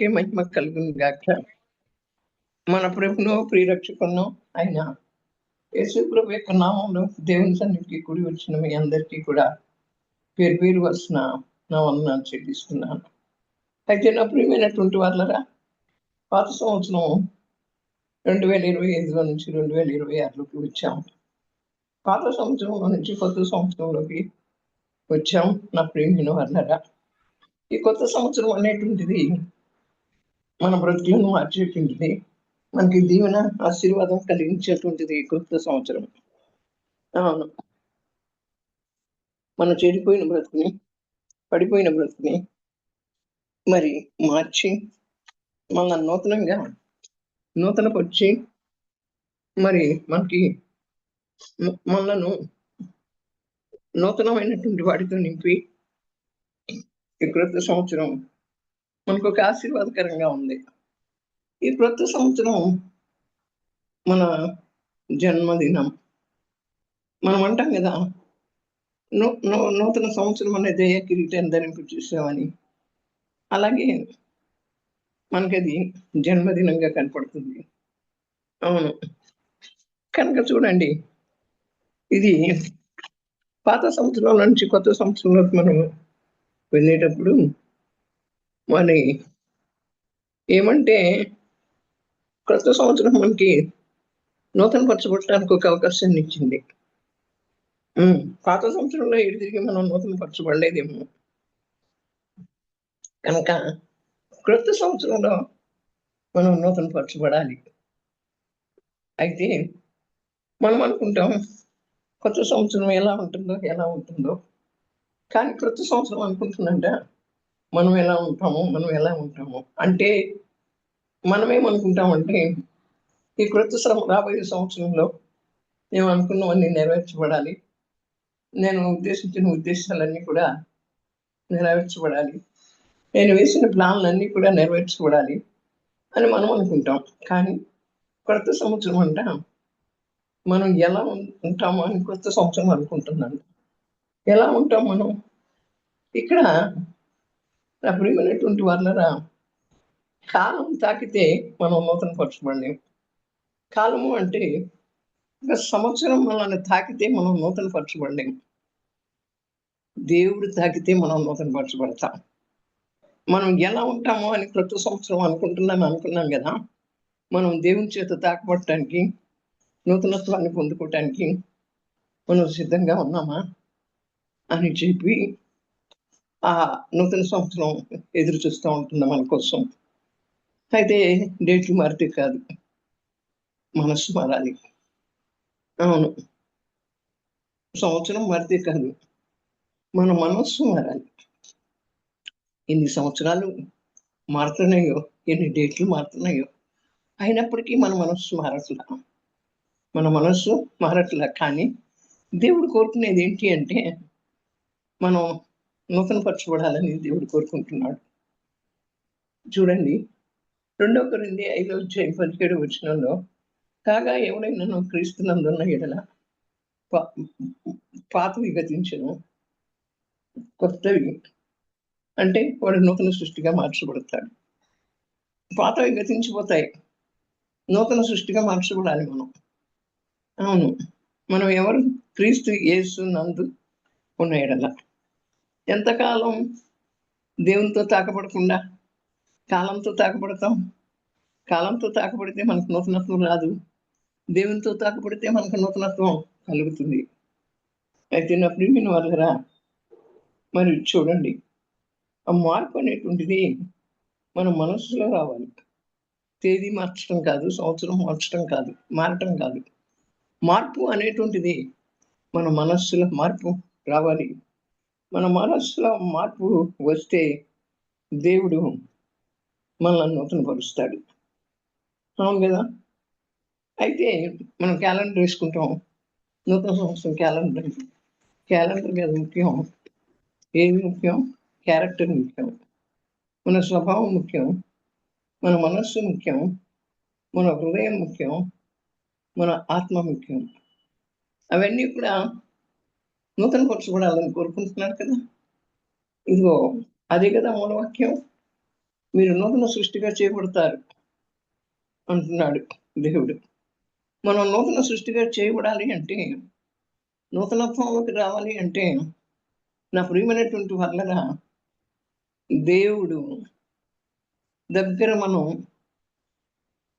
నామానికే మహిమ కలుగును గాక. మన ప్రభువును, ప్రియరక్షకుడును అయిన యేసు ప్రభు యొక్క నామంలో దేవుని సన్నిధికి కూడి వచ్చిన మీ అందరికీ కూడా పేరు పేరు వరుసన నా వందనాలు చెల్లిస్తున్నాను. అయితే నా ప్రియమైనటువంటి వాళ్ళరా, పాత సంవత్సరం 2025లో నుంచి 2026లోకి వచ్చాము. పాత సంవత్సరంలో నుంచి కొత్త సంవత్సరంలోకి వచ్చాం. నా ప్రియమైన వాళ్ళరా, ఈ కొత్త సంవత్సరం అనేటువంటిది మన బ్రతుకులను మార్చేటువంటిది, మనకి దీవెన ఆశీర్వాదం కలిగించేటువంటిది కొత్త సంవత్సరం. అవును, మన చెడిపోయిన బ్రతుకుని, పడిపోయిన బ్రతుకుని మరి మార్చి మన నూతనపరిచి మరి మనకి మనలను నూతనమైనటువంటి వాటితో నింపి ఈ క్రొత్త సంవత్సరం మనకు ఒక ఆశీర్వాదకరంగా ఉంది. ఈ క్రొత్త సంవత్సరం మన జన్మదినం. మనం అంటాం కదా, నూతన సంవత్సరం అనేది కిరీటం ధరింపు చూసామని. అలాగే మనకది జన్మదినంగా కనపడుతుంది. అవును, కనుక చూడండి, ఇది పాత సంవత్సరం నుంచి కొత్త సంవత్సరంలోకి మనం వెళ్ళేటప్పుడు మరి ఏమంటే, కొత్త సంవత్సరం మనకి నూతన పరచబడటానికి ఒక అవకాశాన్ని ఇచ్చింది. పాత సంవత్సరంలో ఎటు తిరిగి మనం నూతన పరచబడలేదేమో. కనుక క్రొత్త సంవత్సరంలో మనం నూతన పరచబడాలి. అయితే మనం అనుకుంటాం కొత్త సంవత్సరం ఎలా ఉంటుందో, కానీ క్రొత్త సంవత్సరం అనుకుంటుందంట మనం ఎలా ఉంటాము అంటే మనమేమనుకుంటామంటే, ఈ క్రొత్త రాబోయే సంవత్సరంలో మేము అనుకున్నవన్నీ నెరవేర్చబడాలి, నేను ఉద్దేశించిన ఉద్దేశాలన్నీ కూడా నెరవేర్చబడాలి, నేను వేసిన ప్లాన్లన్నీ కూడా నెరవేర్చబడాలి అని మనం అనుకుంటాం. కానీ కొత్త సంవత్సరం అంట మనం ఎలా ఉంటామో అని కొత్త సంవత్సరం అనుకుంటున్నాను. ఎలా ఉంటాం మనం? ఇక్కడ ప్రియమైనటువంటి వాళ్ళరా, కాలం తాకితే మనం నూతన పరచబడలేము. కాలము అంటే ఒక సంవత్సరం మనల్ని తాకితే మనం నూతన పరచబడలేము. దేవుడు తాకితే మనం నూతన పరచబడతాం. మనం ఎలా ఉంటామో అని కొత్త సంవత్సరం అనుకున్నాం కదా, మనం దేవుని చేత తాకబడటానికి, నూతనత్వాన్ని పొందుకోవటానికి మనం సిద్ధంగా ఉన్నామా అని చెప్పి ఆ నూతన సంవత్సరం ఎదురు చూస్తూ ఉంటుంది మన కోసం. అయితే డేట్లు మారితే కాదు, మనస్సు మారాలి. అవును, సంవత్సరం మారితే కాదు, మన మనస్సు మారాలి. ఎన్ని సంవత్సరాలు మారుతున్నాయో, ఎన్ని డేట్లు మారుతున్నాయో, అయినప్పటికీ మన మనస్సు మారట్లా. కానీ దేవుడు కోరుకునేది ఏంటి అంటే, మనం నూతన పరచబడాలని దేవుడు కోరుకుంటున్నాడు. చూడండి, 2 కొరింథీ 5:17 కాగా ఎవడైనా క్రీస్తునందున్న ఎడల పాతవి గతించెను, కొత్తవి అంటే వాడు నూతన సృష్టిగా మార్చబడతాడు. పాతవి గతించిపోతాయి, నూతన సృష్టిగా మార్చబడాలి మనం. అవును, మనం ఎవరు? క్రీస్తు యేసు నందు ఉన్న ఎడల. ఎంతకాలం దేవునితో తాకబడకుండా కాలంతో తాకబడతాం? కాలంతో తాకబడితే మనకు నూతనత్వం రాదు, దేవునితో తాకబడితే మనకు నూతనత్వం కలుగుతుంది. అయితే నా ప్రియమైన వాళ్ళరా, మరి చూడండి, ఆ మార్పు అనేటువంటిది మన మనస్సులో రావాలి. తేదీ మార్చడం కాదు, సంవత్సరం మారటం కాదు. మార్పు అనేటువంటిది మన మనస్సులో మార్పు రావాలి. మన మనస్సులో మార్పు వస్తే దేవుడు మనల్ని నూతనపరుస్తాడు. అవును కదా. అయితే మనం క్యాలెండర్ వేసుకుంటాం, నూతన సంవత్సరం క్యాలెండర్ మీద ముఖ్యం ఏది ముఖ్యం? క్యారెక్టర్ ముఖ్యం, మన స్వభావం ముఖ్యం, మన మనస్సు ముఖ్యం, మన హృదయం ముఖ్యం, మన ఆత్మ ముఖ్యం. అవన్నీ కూడా నూతన పరచబడాలని కోరుకుంటున్నారు కదా. ఇదిగో అదే కదా మూలవాక్యం. మీరు నూతన సృష్టిగా చేయబడతారు అంటున్నాడు దేవుడు. మనం నూతన సృష్టిగా చేయబడాలి అంటే, నూతనత్వంలోకి రావాలి అంటే, నా ప్రియమైనటువంటి వాళ్ళగా దేవుడు దగ్గర మనం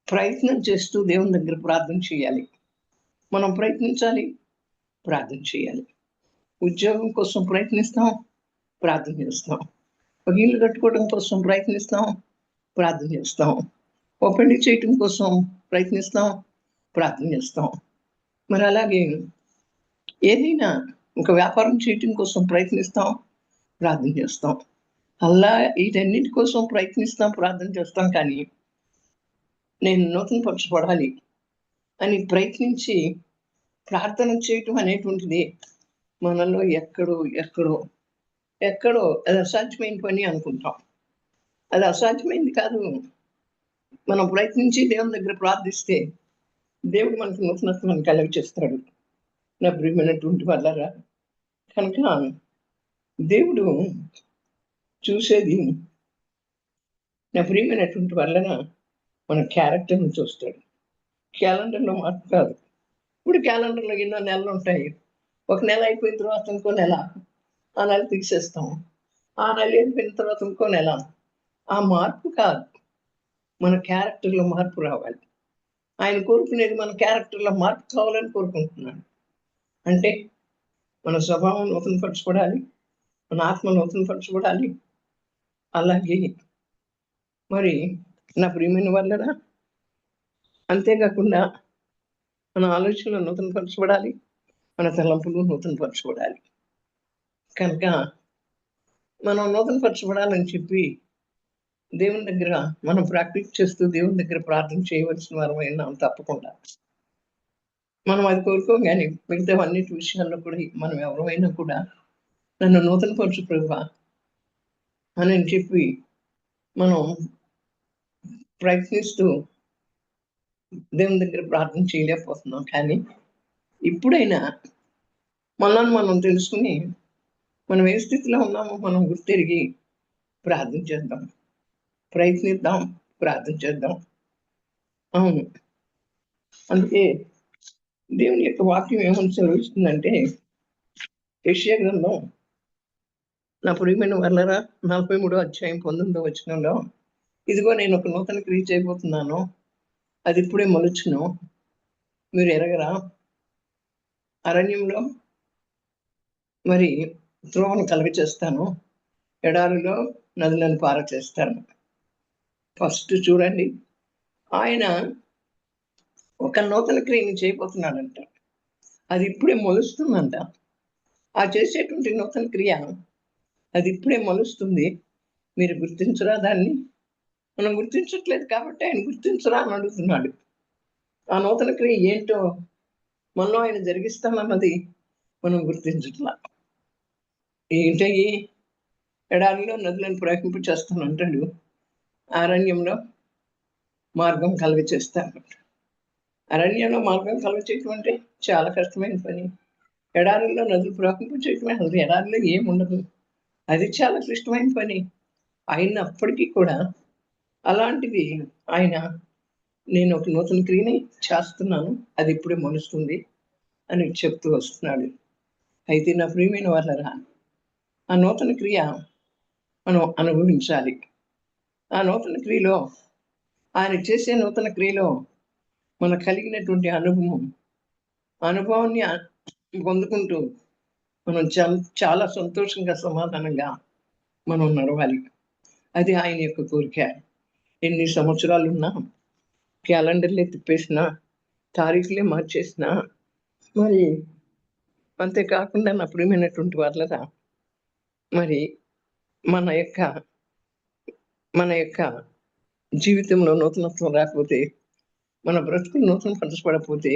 ప్రయత్నం చేస్తూ దేవుని దగ్గర ప్రార్థన చేయాలి. మనం ప్రయత్నించాలి, ప్రార్థన చేయాలి. ఉద్యోగం కోసం ప్రయత్నిస్తాం, ప్రార్థన చేస్తాం. ఒక ఇల్లు కట్టుకోవడం కోసం ప్రయత్నిస్తాం, ప్రార్థన చేస్తాం. ఒక పెళ్లి చేయటం కోసం ప్రయత్నిస్తాం, ప్రార్థన చేస్తాం. మరి అలాగే ఏదైనా ఒక వ్యాపారం చేయటం కోసం ప్రయత్నిస్తాం, ప్రార్థన చేస్తాం. అలా వీటన్నిటి కోసం ప్రయత్నిస్తాం, ప్రార్థన చేస్తాం. కానీ నేను నూతన పరచబడాలి అని ప్రయత్నించి ప్రార్థన చేయటం అనేటువంటిది మనలో ఎక్కడో ఎక్కడో ఎక్కడో అది అసాధ్యమైన పని అనుకుంటాం. అది అసాధ్యమైంది కాదు. మనం ప్రయత్నించి దేవుని దగ్గర ప్రార్థిస్తే దేవుడు మనకు నూతనత్వాన్ని కలుగచేస్తాడు. నా ప్రియమైనటువంటి వాళ్ళారా, కనుక దేవుడు చూసేది నా ప్రియమైనటువంటి వాళ్ళన మన క్యారెక్టర్ని చూస్తాడు. క్యాలెండర్లో మార్పు కాదు. ఇప్పుడు క్యాలెండర్లో ఎన్నో నెలలు ఉంటాయి. ఒక నెల అయిపోయిన తర్వాత ఇంకో నెల, ఆ నెల తీసేస్తాం. ఆ నెల అయిపోయిన తర్వాత ఇంకో నెల. ఆ మార్పు కాదు, మన క్యారెక్టర్లో మార్పు రావాలి. ఆయన కోరుకునేది మన క్యారెక్టర్లో మార్పు కావాలని కోరుకుంటున్నాడు. అంటే మన స్వభావం నూతనపరచబడాలి, మన ఆత్మ నూతనపరచబడాలి. అలాగే మరి నా ప్రియమైన వాళ్ళరా, అంతేకాకుండా మన ఆలోచనలు నూతనపరచబడాలి, మన తలంపులు నూతనపరచబడాలి. కనుక మనం నూతనపరచబడాలని చెప్పి దేవుని దగ్గర మనం ప్రాక్టీస్ చేస్తూ దేవుని దగ్గర ప్రార్థన చేయవలసిన వారమైనా తప్పకుండా. మనం అది కోరుకోం, కానీ మిగతా అన్నిటి విషయాల్లో కూడా మనం ఎవరైనా కూడా నన్ను నూతనపరచు ప్రభువా అని చెప్పి మనం ప్రయత్నిస్తూ దేవుని దగ్గర ప్రార్థన చేయలేకపోతున్నాం. కానీ ఇప్పుడైనా మనల్ని మనం తెలుసుకుని మనం ఏ స్థితిలో ఉన్నామో మనం గుర్తెరిగి ప్రార్థన చేద్దాం, ప్రయత్నిద్దాం, ప్రార్థన చేద్దాం. అవును, అందుకే దేవుని యొక్క వాక్యం ఏమని సెలవిస్తుందంటే, యెషయా గ్రంథం నా ప్రియమైన వాళ్ళరా 43వ అధ్యాయం 19వ వచనంలో, ఇదిగో నేను ఒక నూతన క్రియ చేయబోతున్నాను, అది ఇప్పుడే మొలుచును, మీరు ఎరగరా? అరణ్యంలో మరి త్రోవను కలుగచేస్తాను, ఎడారిలో నదులను పారచేస్తాను. ఫస్ట్ చూడండి, ఆయన ఒక నూతన క్రియని చేయబోతున్నాడంట. అది ఇప్పుడే మొలుస్తుందంట. ఆ చేసేటువంటి నూతన క్రియ అది ఇప్పుడే మొలుస్తుంది. మీరు గుర్తించరా దాన్ని? మనం గుర్తించట్లేదు కాబట్టి ఆయన గుర్తించరా అని అడుగుతున్నాడు. ఆ నూతన క్రియ ఏంటో మనలో ఆయన జరిగిస్తామన్నది మనం గుర్తించట్లా. ఏంటయ్యి? ఎడారిలో నదులను ప్రవహింపు చేస్తానంటాడు, అరణ్యంలో మార్గం కలుగ చేస్తాను. అరణ్యంలో మార్గం కలుగ చేయటం అంటే చాలా కష్టమైన పని. ఎడారిలో నదులు ప్రవహింపు చేయటమే, అసలు ఎడారిలో ఏముండదు, అది చాలా క్లిష్టమైన పని. అయినప్పటికీ కూడా అలాంటిది ఆయన, నేను ఒక నూతన క్రియని చేస్తున్నాను, అది ఇప్పుడే మొలుస్తుంది అని చెప్తూ వస్తున్నాడు. అయితే నా ప్రియమైన వాళ్ళరా, ఆ నూతన క్రియ మనం అనుభవించాలి. ఆ నూతన క్రియలో, ఆయన చేసే నూతన క్రియలో మనకు కలిగినటువంటి అనుభవాన్ని పొందుకుంటూ మనం చాలా సంతోషంగా, సమాధానంగా మనం నడవాలి. అది ఆయన యొక్క కోరిక. ఎన్ని సంవత్సరాలున్నా, క్యాలెండర్లే తిప్పేసినా, తారీఖులే మార్చేసినా, మరి అంతేకాకుండా నా ప్రియమైనటువంటి వాళ్ళరా, మరి మన యొక్క జీవితంలో నూతనత్వం రాకపోతే, మన బ్రతుకులు నూతన పరచబడకపోతే,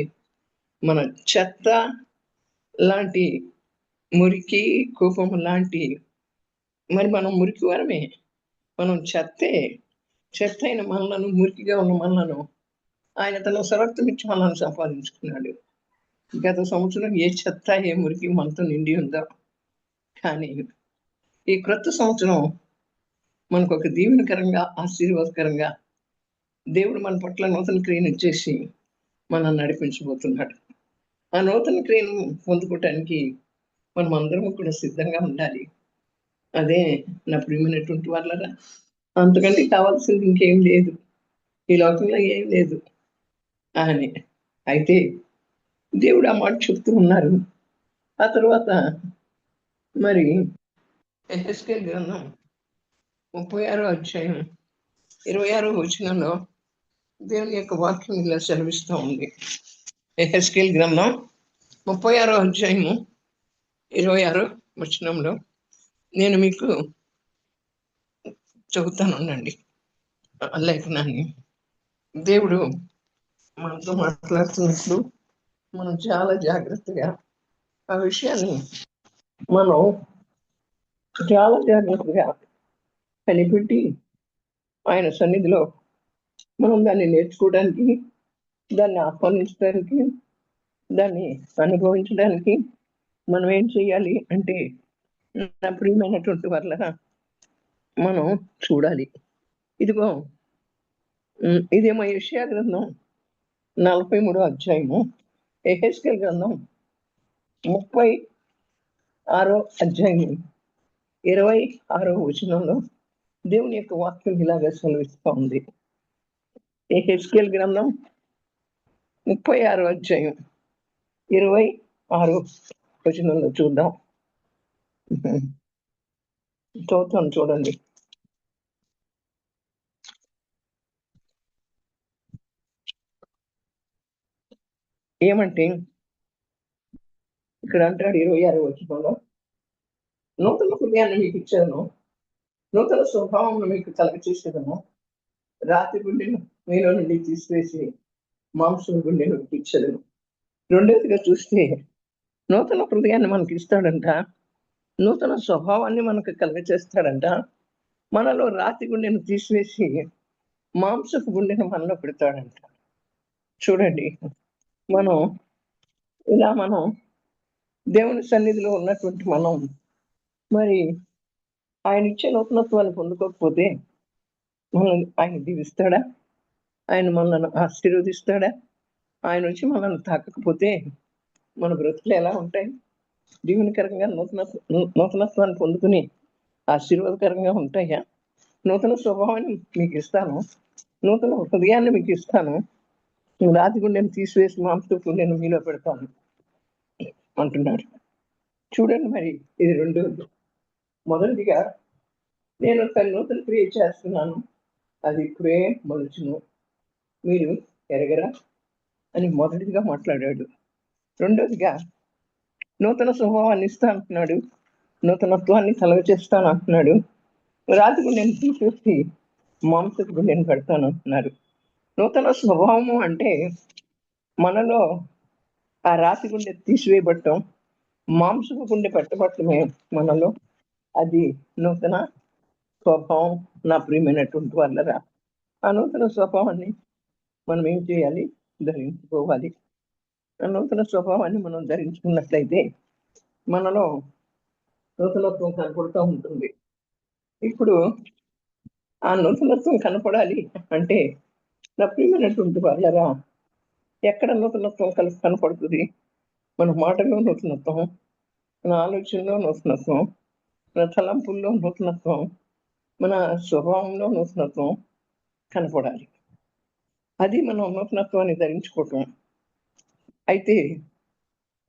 మన చెత్త లాంటి మురికి, కోపం లాంటి, మరి మనం మురికి వారమే, మనం చెత్త అయిన మనలను, మురికిగా ఉన్న మనలను ఆయన తన సరక్తమిచ్చి మనల్ని సంపాదించుకున్నాడు. గత సంవత్సరం ఏ చెత్త, ఏ మురికి మనతో నిండి ఉందో, కానీ ఈ క్రొత్త సంవత్సరం మనకు ఒక దీవెనకరంగా, ఆశీర్వాదకరంగా దేవుడు మన పట్ల నూతన క్రియను ఇచ్చేసి మనల్ని నడిపించబోతున్నాడు. ఆ నూతన క్రియను పొందుకోవటానికి మనం అందరం కూడా సిద్ధంగా ఉండాలి. అదే నా ప్రియమైనటువంటి వాళ్ళరా, అంతకంటే కావాల్సింది ఇంకేం లేదు. ఈ లోకంలో ఏం లేదు అని. అయితే దేవుడు ఆ మాట చెప్తూ ఉన్నారు. ఆ తర్వాత మరి యెహెజ్కేలు గ్రంథం 36వ అధ్యాయం 26వ వచనంలో దేవుని యొక్క వాక్యం ఇలా సెలవిస్తూ ఉంది. యెహెజ్కేలు గ్రంథం 36వ అధ్యాయము 26వ వచనంలో నేను మీకు చెబుతాను ఉండండి లేఖనాన్ని. దేవుడు మనతో మాట్లాడుతున్నప్పుడు మనం చాలా జాగ్రత్తగా ఆ విషయాన్ని మనం చాలా జాగ్రత్తగా కనిపెట్టి ఆయన సన్నిధిలో మనం దాన్ని నేర్చుకోవడానికి, దాన్ని ఆహ్వానించడానికి, దాన్ని అనుభవించడానికి మనం ఏం చేయాలి అంటే, నా ప్రియమైనటువంటి వాళ్ళ మనం చూడాలి. ఇదిగో ఇదేమో యెషయా గ్రంథం 43వ అధ్యాయము, యెహెజ్కేలు గ్రంథం 36వ అధ్యాయము 26వ వచనంలో దేవుని యొక్క వాక్యం ఇలాగా సెలవిస్తూ ఉంది. యెహెజ్కేలు గ్రంథం 36వ అధ్యాయం 26వ వచనంలో చూద్దాం. చదువుతాను చూడండి. ఏమంటే ఇక్కడ అంటాడు 26వ వచనంలో, నూతన హృదయాన్ని మీకు ఇచ్చాను, నూతన స్వభావం మీకు కలగచేసేదను, రాతి గుండెను మీలో నుండి తీసివేసి మాంసం గుండెను ఇచ్చదను. రెండవదిగా చూస్తే నూతన హృదయాన్ని మనకి ఇస్తాడంట, నూతన స్వభావాన్ని మనకు కలగచేస్తాడంట, మనలో రాతి గుండెను తీసివేసి మాంసపు గుండెను మనలో పెడతాడంట. చూడండి, మనం దేవుని సన్నిధిలో ఉన్నటువంటి మనం మరి ఆయన ఇచ్చే నూతనత్వాన్ని పొందుకోకపోతే మనం ఆయన దీవిస్తాడా? ఆయన మనల్ని ఆశీర్వదిస్తాడా? ఆయన వచ్చి మనల్ని తాకకపోతే మన బ్రతుకులు ఎలా ఉంటాయి? దీవెనకరంగా నూతనత్వాన్ని పొందుకుని ఆశీర్వాదకరంగా ఉంటాయా? నూతన స్వభావాన్ని మీకు ఇస్తాను, నూతన హృదయాన్ని మీకు ఇస్తాను, రాతి గుండెను తీసివేసి మాంసపు గుండెను మీలో పెడతాను అంటున్నాడు. చూడండి, మరి ఇది రెండోది. మొదటిగా నేను ఒక నూతన క్రియ చేస్తున్నాను, అది ఇప్పుడే మొలుచును, మీరు ఎరగరా అని మొదటిగా మాట్లాడాడు. రెండోదిగా నూతన స్వభావాన్ని ఇస్తా అంటున్నాడు, నూతనత్వాన్ని కలగచేస్తాను అంటున్నాడు, రాతి గుండెను తీసేసి మాంసపు గుండెను పెడతాను అంటున్నారు. నూతన స్వభావము అంటే మనలో ఆ రాతి గుండె తీసివేయబడటం, మాంసపు గుండె పెట్టబట్టమే మనలో అది నూతన స్వభావం. నా ప్రియమైనటువంటి వాళ్ళరా, ఆ నూతన స్వభావాన్ని మనం ఏం చేయాలి? ధరించుకోవాలి. ఆ నూతన స్వభావాన్ని మనం ధరించుకున్నట్లయితే మనలో నూతనత్వం కనపడుతూ ఉంటుంది. ఇప్పుడు ఆ నూతనత్వం కనపడాలి అంటే, నా ప్రియమైనటువంటి వాళ్ళరా, ఎక్కడ నూతనత్వం కనపడుతుంది? మన మాటల్లో నూతనత్వం, మన ఆలోచనలో నూతనత్వం, మన తలంపుల్లో నూతనత్వం, మన స్వభావంలో నూతనత్వం కనపడాలి. అది మనం నూతనత్వాన్ని ధరించుకోవటం. అయితే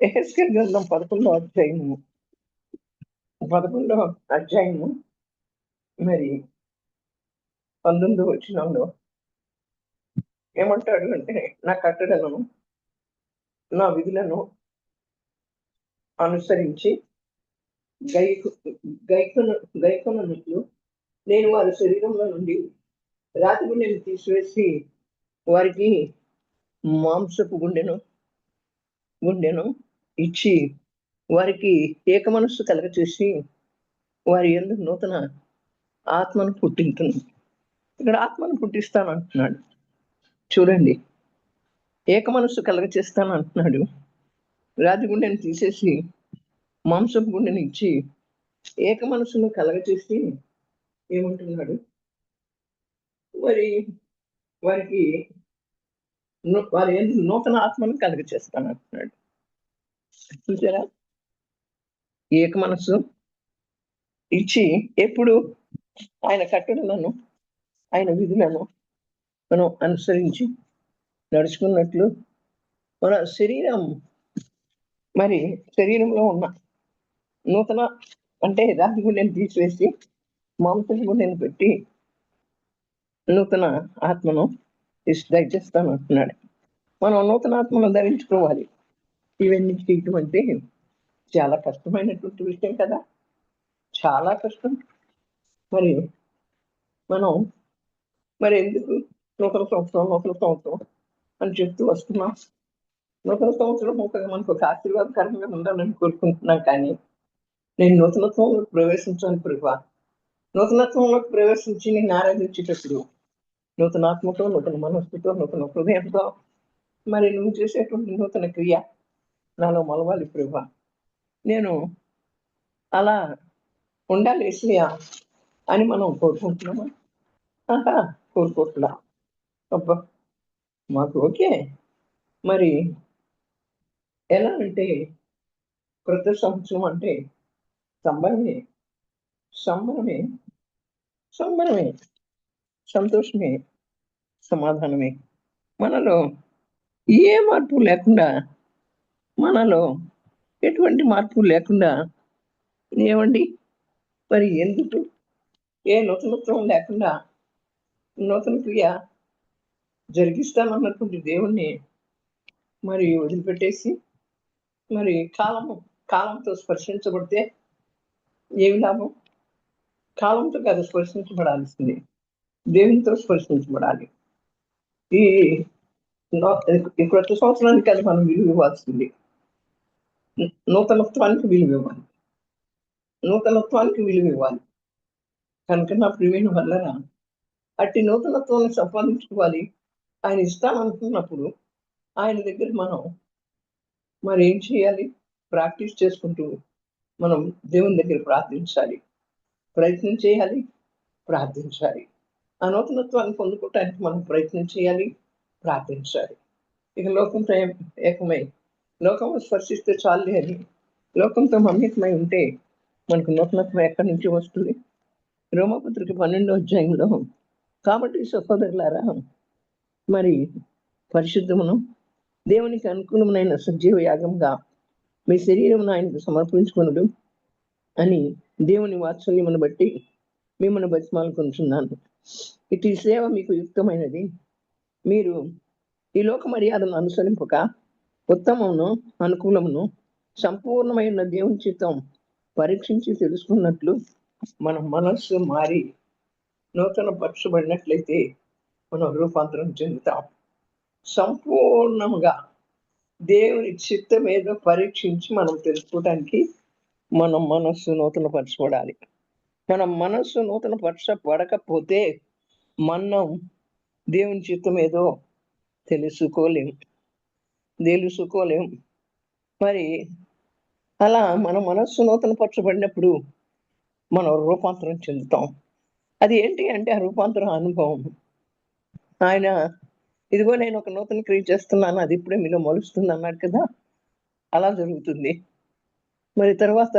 యెహెజ్కేలు గ్రంథం 11వ అధ్యాయము మరి 19వ వచనంలో ఏమంటాడు అంటే, నా కట్టడలను నా విధులను అనుసరించి గైకొనట్లు నేను వారి శరీరంలో నుండి రాతి గుండెను తీసివేసి వారికి మాంసపు గుండెను ఇచ్చి వారికి ఏక మనస్సు కలగచేసి వారి యందు నూతన ఆత్మను పుట్టించును. ఇక్కడ ఆత్మను పుట్టిస్తాను అంటున్నాడు. చూడండి, ఏక మనస్సు కలగచేస్తాను అంటున్నాడు, రాతి గుండెను తీసేసి మాంసపు గుండెను ఇచ్చి ఏక మనస్సును కలగచేసి ఏమంటున్నాడు? మరి వారికి వారి యందు నూతన ఆత్మను కలుగ చేస్తాను అంటున్నాడు. చూసారా? ఏక మనస్సు ఇచ్చి ఎప్పుడు ఆయన కట్టడలను, ఆయన విధులను మనం అనుసరించి నడుచుకున్నట్లు మన మరి శరీరంలో ఉన్న నూతన అంటే రాతి గుండెని తీసివేసి మాంసం గుండెని పెట్టి నూతన ఆత్మను దయచేస్తాను అంటున్నాడు. మనం నూతన ఆత్మను ధరించుకోవాలి. ఇవన్నీ చేయటం అంటే చాలా కష్టమైనటువంటి విషయం కదా, చాలా కష్టం. మరి మనం ఎందుకు నూతన సంవత్సరం అని చెప్తూ వస్తున్నాం? నూతన సంవత్సరం మనకు ఒక ఆశీర్వాదకరంగా ఉండాలని కోరుకుంటున్నాం. కానీ నేను నూతనత్వంలోకి ప్రవేశించాను ప్రభా. నూతనత్వంలోకి ప్రవేశించి నేను ఆరాధించేటప్పుడు నూతనాత్మతో, నూతన మనస్సుతో, నూతన హృదయంతో మరి నువ్వు చేసేటువంటి నూతన క్రియ నాలో మొలవాలి ప్రభా. నేను అలా ఉండాలి యేసయ్యా అని మనం కోరుకుంటున్నామా? కోరుకోవట్లా. అబ్బా, మాకు ఓకే. మరి ఎలా అంటే క్రొత్త సంవత్సరం అంటే సంబరమే, సంబరమే, సంబరమే, సంతోషమే, సమాధానమే. మనలో ఏ మార్పు లేకుండా, మనలో ఎటువంటి మార్పు లేకుండా ఏమండి మరి ఎందుకు ఏ నూతనత్వం లేకుండా నూతన క్రియ జరిగిస్తానన్నటువంటి దేవుణ్ణి మరి వదిలిపెట్టేసి మరి కాలంతో స్పర్శించబడితే ఏమి లాభం? కాలంతో కాదు స్పర్శించబడాల్సింది, దేవునితో స్పర్శించబడాలి. ఈ క్రొత్త సంవత్సరానికి అది మనం విలువ ఇవ్వాల్సింది. నూతనత్వానికి విలువ ఇవ్వాలి, నూతనత్వానికి విలువ ఇవ్వాలి. కనుక నా ప్రియమైన వల్లరా అట్టి నూతనత్వాన్ని సంపాదించుకోవాలి. ఆయన ఇస్తామనుకున్నప్పుడు ఆయన దగ్గర మనం మరి ఏం చేయాలి? ప్రాక్టీస్ చేసుకుంటూ మనం దేవుని దగ్గర ప్రార్థించాలి, ప్రయత్నం చేయాలి, ప్రార్థించాలి. ఆ నూతనత్వాన్ని పొందుకోవటానికి మనం ప్రయత్నం చేయాలి, ప్రార్థించాలి. ఇక లోకంతో ఏకమై లోకము స్పర్శిస్తే చాలు అని లోకంతో మమేకమై ఉంటే మనకు నూతనత్వం ఎక్కడి నుంచి వస్తుంది? రోమపత్రిక 12వ అధ్యాయంలో కాబట్టి సహోదరులారా మరి పరిశుద్ధమును దేవునికి అనుకూలమైన సజీవ యాగంగా మీ శరీరమును ఆయనకు సమర్పించుకొనుడు అని దేవుని వాత్సల్యమును బట్టి మిమ్మల్ని బతిమాలుకొనుచున్నాను. ఇటు సేవ మీకు యుక్తమైనది. మీరు ఈ లోక మర్యాదను అనుసరింపక ఉత్తమమును, అనుకూలమును, సంపూర్ణమైన దేవుని చిత్తం పరీక్షించి తెలుసుకున్నట్లు మన మనస్సు మారి నూతన పరచబడినట్లయితే మనం రూపాంతరం చెందుతాం. సంపూర్ణంగా దేవుని చిత్తం ఏదో పరీక్షించి మనం తెలుసుకోవడానికి మన మనస్సు నూతన పరచబడాలి. మన మనస్సు నూతన పరచబడకపోతే మనం దేవుని చిత్తం ఏదో తెలుసుకోలేం. మరి అలా మన మనస్సు నూతన పరచబడినప్పుడు మనం రూపాంతరం చెందుతాం. అది ఏంటి అంటే ఆ రూపాంతరం అనుభవం. ఆయన ఇదిగో నేను ఒక నూతన క్రియ చేస్తున్నాను, అది ఇప్పుడే మీలో మొలుస్తుంది అన్నాడు కదా, అలా జరుగుతుంది. మరి తర్వాత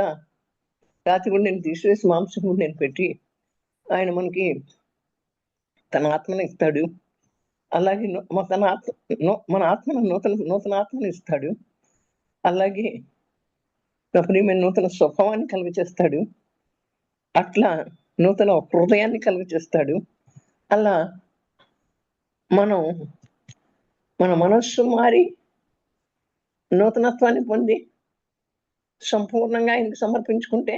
రాతి గుండెని తీసివేసి మాంసం గుండెని పెట్టి ఆయన మనకి తన ఆత్మను ఇస్తాడు. అలాగే మన ఆత్మను నూతన ఆత్మను ఇస్తాడు. అలాగే ప్రియమైన నూతన స్వభావాన్ని కలుగ చేస్తాడు. అట్లా నూతన హృదయాన్ని కలుగ చేస్తాడు. అలా మనం మన మనస్సు మారి నూతనత్వాన్ని పొంది సంపూర్ణంగా ఆయనకు సమర్పించుకుంటే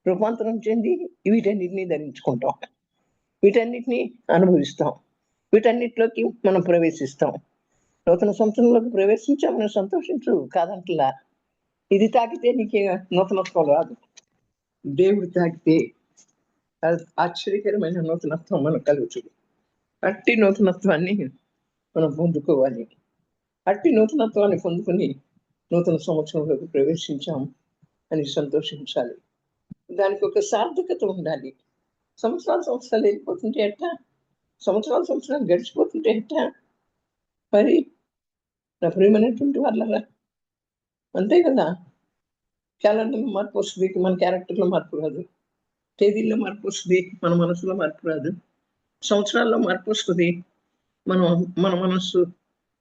రూపాంతరం చెంది వీటన్నిటినీ ధరించుకుంటాం, వీటన్నిటినీ అనుభవిస్తాం, వీటన్నిటిలోకి మనం ప్రవేశిస్తాం. నూతన సంవత్సరంలోకి ప్రవేశించామని సంతోషించు, కాదంటలా. ఇది తాకితే నీకే నూతనత్వం రాదు. దేవుడు తాకితే ఆశ్చర్యకరమైన నూతనత్వం మనకు కలుగుతుంది. అట్టి నూతనత్వాన్ని మనం పొందుకోవాలి. అట్టి నూతనత్వాన్ని పొందుకొని నూతన సంవత్సరంలోకి ప్రవేశించాం అని సంతోషించాలి. దానికి ఒక సార్థకత ఉండాలి. సంవత్సరాలు వెళ్ళిపోతుంటే ఎట్టా? సంవత్సరాలు గడిచిపోతుంటే ఎట్టా? మరి నా ప్రియమైనటువంటి వాళ్ళరా, అంతే కదా. క్యాలెండర్లో మార్పు వస్తుంది, మన క్యారెక్టర్లో మార్పు రాదు. తేదీల్లో మార్పు వస్తుంది, మన మనసులో మార్పు రాదు. సంవత్సరాల్లో మార్పు వస్తుంది, మనం మన మనస్సు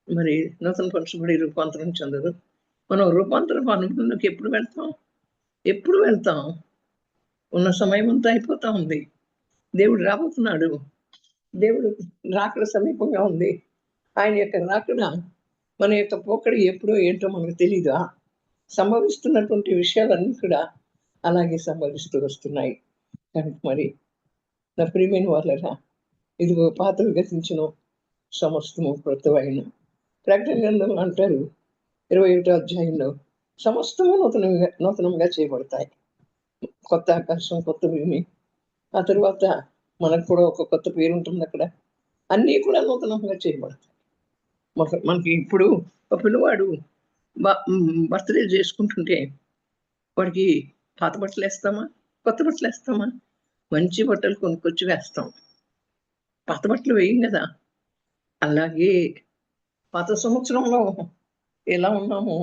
మరి నూతన పరచబడి రూపాంతరం చెందదు. మనం రూపాంతరం అనుభవంలోకి ఎప్పుడు వెళ్తాం? ఉన్న సమయం అంతా అయిపోతా ఉంది. దేవుడు రాబోతున్నాడు. దేవుడు రాకడ సమీపంగా ఉంది. ఆయన యొక్క రాకడ, మన యొక్క పోకడ ఎప్పుడో ఏంటో మనకు తెలీదా? సంభవిస్తున్నటువంటి విషయాలన్నీ కూడా అలాగే సంభవిస్తూ వస్తున్నాయి. కనుక మరి నా ప్రియమైన వాళ్ళరా, ఇదిగో పాతవి గతించును, సమస్తము క్రొత్తవైన. ప్రకటన గ్రంథంలో అంటారు 21వ అధ్యాయంలో, సమస్తము నూతనంగా చేయబడతాయి. కొత్త ఆకాశం, కొత్త భూమి. ఆ తరువాత మనకు కూడా ఒక కొత్త పేరు ఉంటుంది అక్కడ. అన్నీ కూడా నూతనంగా చేయబడతాయి. మనకి ఇప్పుడు ఒక పిల్లవాడు బర్త్డే చేసుకుంటుంటే వాడికి పాత బట్టలు వేస్తామా, కొత్త బట్టలు వేస్తామా? మంచి బట్టలు కొనుక్కొచ్చి వేస్తాం, పాత బట్టలు వేయం కదా. అలాగే పాత సంవత్సరంలో ఎలా ఉన్నామో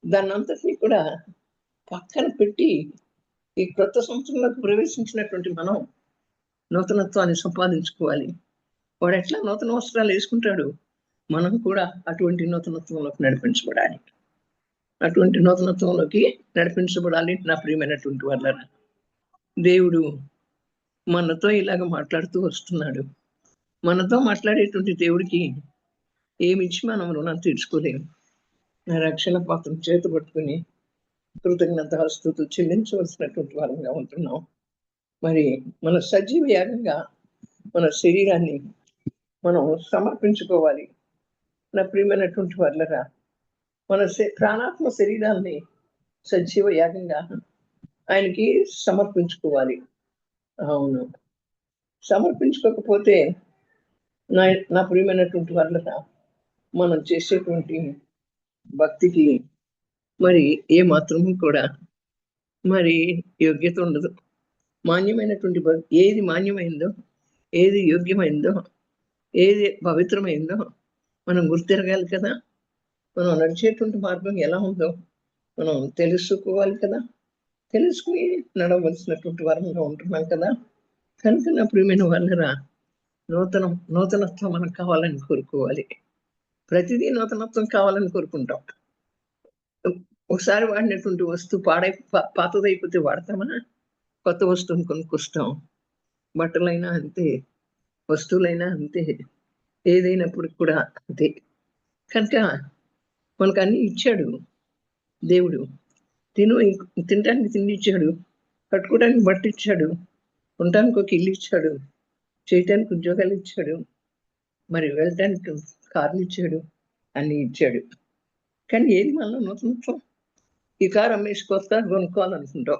దాన్ని అంతటినీ కూడా పక్కన పెట్టి ఈ క్రొత్త సంవత్సరంలోకి ప్రవేశించినటువంటి మనం నూతనత్వాన్ని సంపాదించుకోవాలి. వాడు ఎట్లా నూతన వస్త్రాలు వేసుకుంటాడు, మనం కూడా అటువంటి నూతనత్వంలోకి నడిపించబడాలి. అటువంటి నూతనత్వంలోకి నడిపించబడాలి. నా ప్రియమైనటువంటి వాళ్ళ, దేవుడు మనతో ఇలాగ మాట్లాడుతూ వస్తున్నాడు. మనతో మాట్లాడేటువంటి దేవుడికి ఏమిచ్చి మనం రుణం తీర్చుకోలేము. నా రక్షణ పాత్రం చేతి పట్టుకుని కృతజ్ఞతాస్తుతులు చెల్లించవలసినటువంటి వారంగా ఉంటున్నాం. మరి మన సజీవ యాగంగా మన శరీరాన్ని మనం సమర్పించుకోవాలి. నా ప్రియమైనటువంటి వాళ్ళరా, మన ప్రాణాత్మ శరీరాన్ని సజీవ యాగంగా ఆయనకి సమర్పించుకోవాలి. అవును, సమర్పించుకోకపోతే నా ప్రియమైనటువంటి వాళ్ళరా, మనం చేసేటువంటి భక్తికి మరి ఏ మాత్రము కూడా మరి యోగ్యత ఉండదు. మాన్యమైనటువంటి ఏది మాన్యమైందో, ఏది యోగ్యమైందో, ఏది పవిత్రమైందో మనం గుర్తిరగాలి కదా. మనం నడిచేటువంటి మార్గం ఎలా ఉందో మనం తెలుసుకోవాలి కదా. తెలుసుకుని నడవలసినటువంటి వారంగా ఉంటున్నాం కదా. కనుక నా ప్రియమైన వాళ్ళరా, నూతనత్వం మనకు కావాలని కోరుకోవాలి. ప్రతిదీ నూతనత్వం కావాలని కోరుకుంటాం. ఒకసారి వాడినటువంటి వస్తువు పాతదైపోతే వాడతామా? కొత్త వస్తువుని కొనుక్కొస్తాం. బట్టలైనా అంతే, వస్తువులైనా అంతే, ఏదైనప్పుడు కూడా అంతే. కనుక మనకు అన్ని ఇచ్చాడు దేవుడు. తినడానికి తిండి ఇచ్చాడు, కట్టుకోవడానికి బట్ట ఇచ్చాడు, ఉండటానికి ఒక ఇల్లు ఇచ్చాడు, చేయటానికి ఉద్యోగాలు ఇచ్చాడు, మరి వెళ్ళటానికి కార్లు ఇచ్చాడు, అన్ని ఇచ్చాడు. కానీ ఏది మనలో నూతనత్వం? ఈ కారు అమ్మేసి కొత్త కొనుక్కోవాలనుకుంటాం,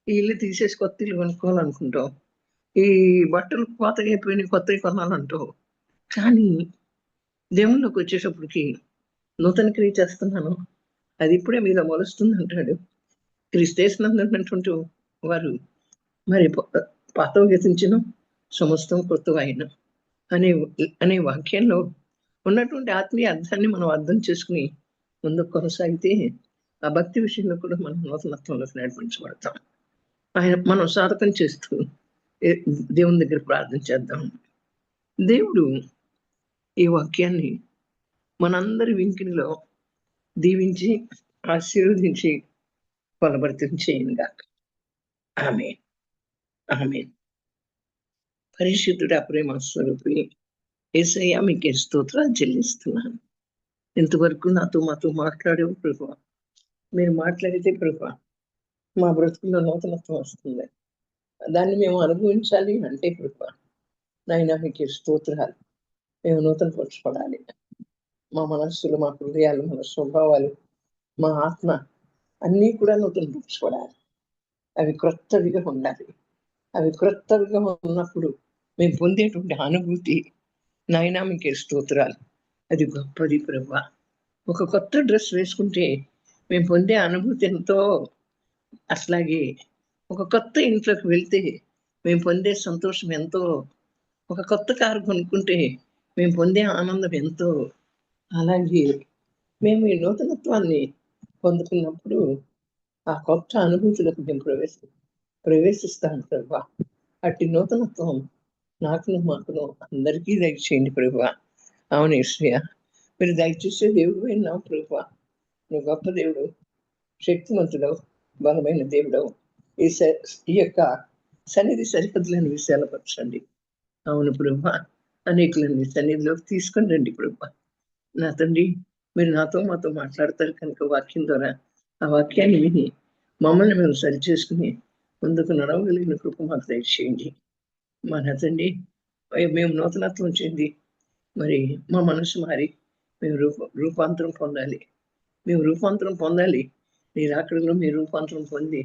ఈ ఇల్లు తీసేసి కొత్త ఇల్లు కొనుక్కోవాలనుకుంటాం, ఈ బట్టలు పాతగా అయిపోయినాయి కొత్తవి కొనాలంటావు. కానీ దేవుళ్ళకి వచ్చేటప్పటికి నూతన క్రియ చేస్తున్నాను, అది ఇప్పుడే మీలో మొలుస్తుంది అంటాడు. క్రీస్తేసినందున్నటువంటి వారు మరి పాతవి గతించిన సమస్తం కొత్తవైన అనే వాక్యంలో ఉన్నటువంటి ఆత్మీయ అర్థాన్ని మనం అర్థం చేసుకుని ముందుకు కొనసాగితే ఆ భక్తి విషయంలో కూడా మనం నూతనత్వంలోకి నడిపించబడతాం. మనం సాధకం చేస్తూ దేవుని దగ్గర ప్రార్థన చేద్దాం. దేవుడు ఈ వాక్యాన్ని మనందరి వినికిడిలో దీవించి ఆశీర్వదించి బలభరితం చేయనుగా. ఆమేన్, ఆమేన్. పరిశుద్ధుడా, ప్రేమ స్వరూపి యేసయ్య, మీకే స్తోత్రాలు చెల్లిస్తున్నాను. ఇంతవరకు మాతో మాట్లాడేవు ప్రభువా. మీరు మాట్లాడితే ప్రభువా మా బ్రతుకుల్లో నూతనత్వం వస్తుంది. దాన్ని మేము అనుభవించాలి అంటే ప్రభువా నాయనా మీకే స్తోత్రాలు. మేము నూతన పరచబడాలి. మా మనస్సులు, మా హృదయాలు, మన స్వభావాలు, మా ఆత్మ అన్నీ కూడా నూతన పరచబడాలి. అవి క్రొత్తవిగా ఉండాలి. అవి క్రొత్తవిగా ఉన్నప్పుడు మేము పొందేటువంటి అనుభూతి నాయనా మీకే స్తోత్రాలు. అది గొప్పది ప్రభువా. ఒక కొత్త డ్రెస్ వేసుకుంటే మేము పొందే అనుభూతి ఎంతో. అట్లాగే ఒక కొత్త ఇంట్లోకి వెళ్తే మేము పొందే సంతోషం ఎంతో. ఒక కొత్త కారు కొనుక్కుంటే మేము పొందే ఆనందం ఎంతో. అలాగే మేము ఈ నూతనత్వాన్ని పొందుకున్నప్పుడు ఆ కొత్త అనుభూతులకు మేము ప్రవేశిస్తాను ప్రభా. అట్టి నూతనత్వం నాకును మాకును అందరికీ దయచేయండి ప్రభా. అవును యేసయ్య, మీరు దయచేసే దేవుడు అయినావు ప్రభా. నువ్వు గొప్ప దేవుడు, శక్తిమంతుడవు, బలమైన దేవుడవు. ఈ యొక్క సన్నిధి సరిహద్దులను విశాలపరచండి. అవును ప్రభా, అనేకులని సన్నిధిలోకి తీసుకొని రండి ప్రభా. నా తండ్రి, మీరు నాతో మాతో మాట్లాడతారు కనుక వాక్యం ద్వారా ఆ వాక్యాన్ని విని మమ్మల్ని మేము సరిచేసుకుని ముందుకు నడవగలిగిన కృప మాకు దయచేయండి. మన తండ్రి, మేము నూతనత్వం చెంది మరి మా మనసు మారి మేము రూపాంతరం పొందాలి. మేము రూపాంతరం పొందాలి. నీ రాకడలో మీ రూపాంతరం పొంది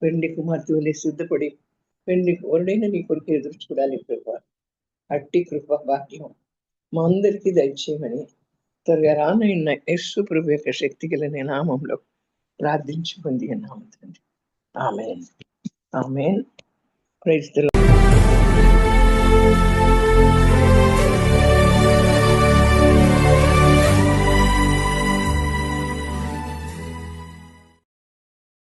పెండ్లి కుమార్తె వలె సిద్ధపడి పెండ్లి వరుడైన నీ కొరకు ఎదురు చూడాలి ప్రభా. అట్టి కృప భాగ్యం మా అందరికీ దయచేయమని త్వరగా రానైన యేసు ప్రభు యొక్క శక్తి గల నామంలో ప్రార్థించి పొంది అన్నాము తండ్రి. Amen. Amen. Praise the lord.